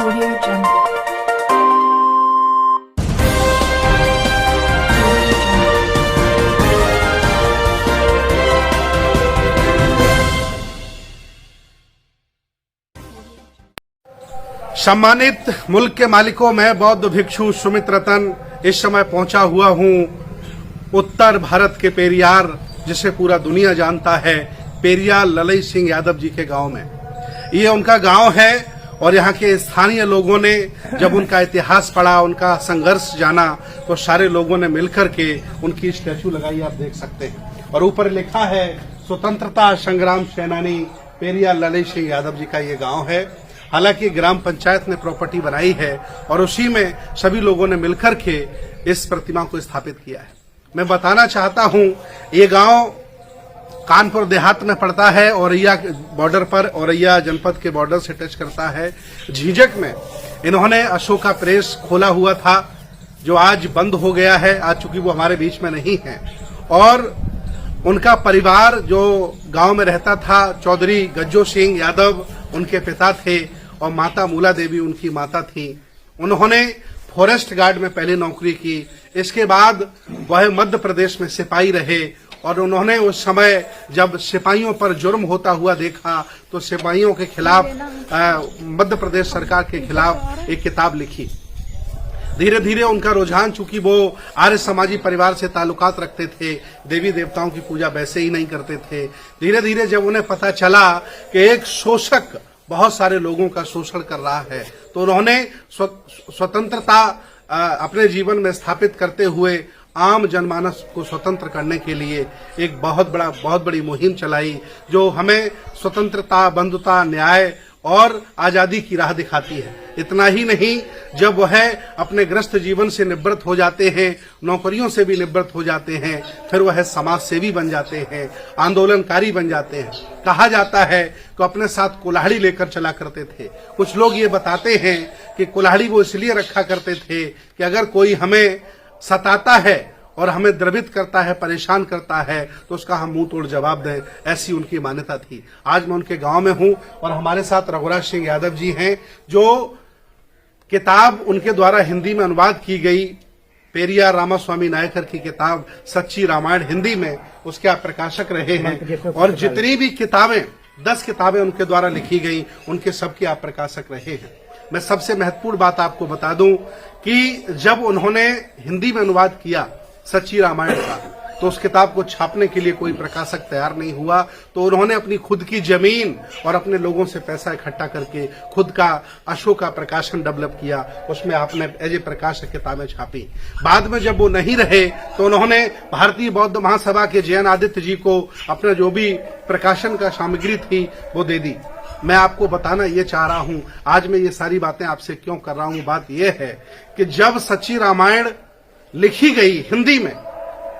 Audio Jungle. सम्मानित मुल्क के मालिकों, मैं बौद्ध भिक्षु सुमित रतन इस समय पहुंचा हुआ हूं उत्तर भारत के पेरियार, जिसे पूरा दुनिया जानता है, पेरियार ललई सिंह यादव जी के गांव में। ये उनका गांव है और यहाँ के स्थानीय लोगों ने जब उनका इतिहास पढ़ा, उनका संघर्ष जाना, तो सारे लोगों ने मिलकर के उनकी स्टैचू लगाई, आप देख सकते हैं। और ऊपर लिखा है स्वतंत्रता संग्राम सेनानी पेरियार ललई सिंह यादव जी का ये गांव है। हालांकि ग्राम पंचायत ने प्रॉपर्टी बनाई है और उसी में सभी लोगों ने मिलकर के इस प्रतिमा को स्थापित किया है। मैं बताना चाहता हूं, ये गांव कानपुर देहात में पड़ता है, औरैया बॉर्डर पर, औरैया जनपद के बॉर्डर से टच करता है। झीझक में इन्होंने अशोका प्रेस खोला हुआ था, जो आज बंद हो गया है, आज चूंकि वो हमारे बीच में नहीं है। और उनका परिवार जो गांव में रहता था, चौधरी गज्जो सिंह यादव उनके पिता थे और माता मूला देवी उनकी माता थी। उन्होंने फॉरेस्ट गार्ड में पहले नौकरी की, इसके बाद वह मध्य प्रदेश में सिपाही रहे और उन्होंने उस समय जब सिपाहियों पर जुर्म होता हुआ देखा तो सिपाहियों के खिलाफ, मध्य प्रदेश सरकार के खिलाफ एक किताब लिखी। धीरे धीरे उनका रुझान, चूंकि वो आर्य समाजी परिवार से ताल्लुकात रखते थे, देवी देवताओं की पूजा वैसे ही नहीं करते थे, धीरे धीरे जब उन्हें पता चला कि एक शोषक बहुत सारे लोगों का शोषण कर रहा है, तो उन्होंने स्वतंत्रता अपने जीवन में स्थापित करते हुए आम जनमानस को स्वतंत्र करने के लिए एक बहुत बड़ी मुहिम चलाई, जो हमें स्वतंत्रता, बंधुता, न्याय और आजादी की राह दिखाती है। इतना ही नहीं, जब वह अपने ग्रस्त जीवन से निवृत्त हो जाते हैं, नौकरियों से भी निवृत्त हो जाते हैं, फिर वह समाज सेवी बन जाते हैं, आंदोलनकारी बन जाते हैं। कहा जाता है कि अपने साथ कुल्हाड़ी लेकर चला करते थे। कुछ लोग ये बताते हैं कि कुल्हाड़ी वो इसलिए रखा करते थे कि अगर कोई हमें सताता है और हमें द्रवित करता है, परेशान करता है, तो उसका हम मुंह तोड़ जवाब दें, ऐसी उनकी मान्यता थी। आज मैं उनके गांव में हूं और हमारे साथ रघुराज सिंह यादव जी हैं, जो किताब उनके द्वारा हिंदी में अनुवाद की गई, पेरियार रामास्वामी नायकर की किताब सच्ची रामायण हिंदी में, उसके आप प्रकाशक रहे हैं। और जितनी भी किताबें, 10 किताबें उनके द्वारा लिखी गई, उनके सबके आप प्रकाशक रहे हैं। मैं सबसे महत्वपूर्ण बात आपको बता दूं कि जब उन्होंने हिंदी में अनुवाद किया सच्ची रामायण का, तो उस किताब को छापने के लिए कोई प्रकाशक तैयार नहीं हुआ, तो उन्होंने अपनी खुद की जमीन और अपने लोगों से पैसा इकट्ठा करके खुद का अशोका प्रकाशन डेवलप किया, उसमें आपने एज ए प्रकाशक किताबें छापी। बाद में जब वो नहीं रहे तो उन्होंने भारतीय बौद्ध महासभा के जैन आदित्य जी को अपना जो भी प्रकाशन का सामग्री थी वो दे दी। मैं आपको बताना ये चाह रहा हूं, आज मैं ये सारी बातें आपसे क्यों कर रहा हूं, बात यह है कि जब सच्ची रामायण लिखी गई हिंदी में,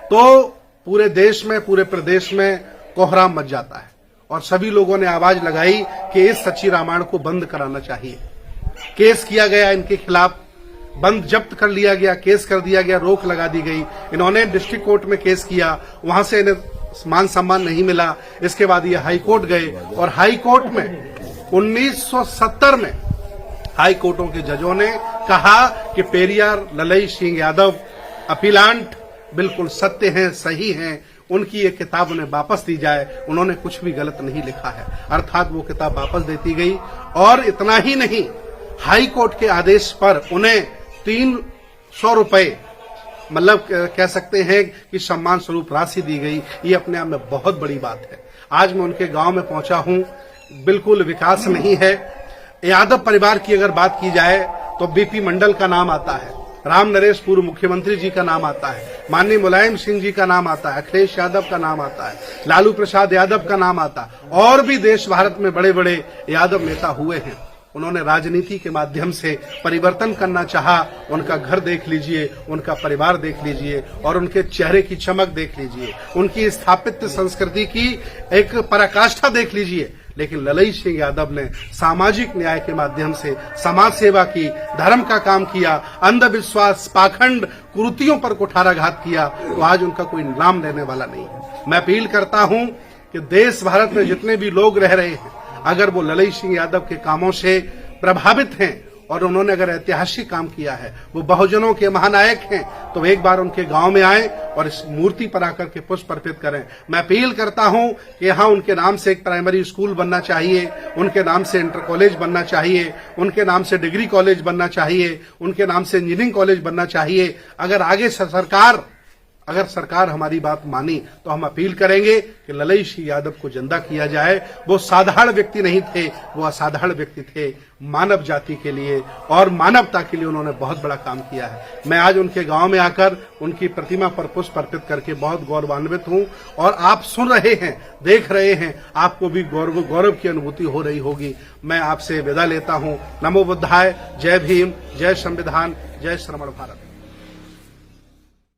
तो पूरे देश में, पूरे प्रदेश में कोहराम मच जाता है और सभी लोगों ने आवाज लगाई कि इस सच्ची रामायण को बंद कराना चाहिए। केस किया गया इनके खिलाफ, बंद जब्त कर लिया गया, केस कर दिया गया, रोक लगा दी गई। इन्होंने डिस्ट्रिक्ट कोर्ट में केस किया, वहां से इन्हें मान सम्मान नहीं मिला। इसके बाद ये हाई कोर्ट गए और हाई कोर्ट में 1970 में हाई कोर्टों के जजों ने कहा कि पेरियार ललई सिंह यादव अपीलांट बिल्कुल सत्य हैं, सही हैं, उनकी ये किताब उन्हें वापस दी जाए, उन्होंने कुछ भी गलत नहीं लिखा है। अर्थात वो किताब वापस देती गई। और इतना ही नहीं, हाई कोर्ट के आदेश पर उन्हें 300 रुपए, मतलब कह सकते हैं कि सम्मान स्वरूप राशि दी गई। ये अपने आप में बहुत बड़ी बात है। आज मैं उनके गांव में पहुंचा हूं, बिल्कुल विकास नहीं है। यादव परिवार की अगर बात की जाए तो बीपी मंडल का नाम आता है, राम नरेश पूर्व मुख्यमंत्री जी का नाम आता है, माननीय मुलायम सिंह जी का नाम आता है, अखिलेश यादव का नाम आता है, लालू प्रसाद यादव का नाम आता है, और भी देश भारत में बड़े बड़े यादव नेता हुए हैं। उन्होंने राजनीति के माध्यम से परिवर्तन करना चाहा। उनका घर देख लीजिए, उनका परिवार देख लीजिए और उनके चेहरे की चमक देख लीजिए, उनकी स्थापित संस्कृति की एक पराकाष्ठा देख लीजिए। लेकिन ललई सिंह यादव ने सामाजिक न्याय के माध्यम से समाज सेवा की, धर्म का काम किया, अंधविश्वास, पाखंड, कुरीतियों पर कुठाराघात किया, तो आज उनका कोई नाम लेने वाला नहीं है। मैं अपील करता हूं कि देश भारत में जितने भी लोग रह रहे हैं, अगर वो ललई सिंह यादव के कामों से प्रभावित हैं और उन्होंने अगर ऐतिहासिक काम किया है, वो बहुजनों के महानायक हैं, तो एक बार उनके गांव में आए और इस मूर्ति पर आकर के पुष्प अर्पित करें। मैं अपील करता हूं कि यहाँ उनके नाम से एक प्राइमरी स्कूल बनना चाहिए, उनके नाम से इंटर कॉलेज बनना चाहिए, उनके नाम से डिग्री कॉलेज बनना चाहिए, उनके नाम से इंजीनियरिंग कॉलेज बनना चाहिए। अगर आगे अगर सरकार हमारी बात मानी तो हम अपील करेंगे कि ललई सिंह यादव को जिंदा किया जाए। वो साधारण व्यक्ति नहीं थे, वो असाधारण व्यक्ति थे। मानव जाति के लिए और मानवता के लिए उन्होंने बहुत बड़ा काम किया है। मैं आज उनके गांव में आकर उनकी प्रतिमा पर पुष्प अर्पित करके बहुत गौरवान्वित हूं। और आप सुन रहे हैं, देख रहे हैं, आपको भी गौरव की अनुभूति हो रही होगी। मैं आपसे विदा लेता हूं। नमो बुद्धाय। जय भीम, जय संविधान, जय श्रमण भारत।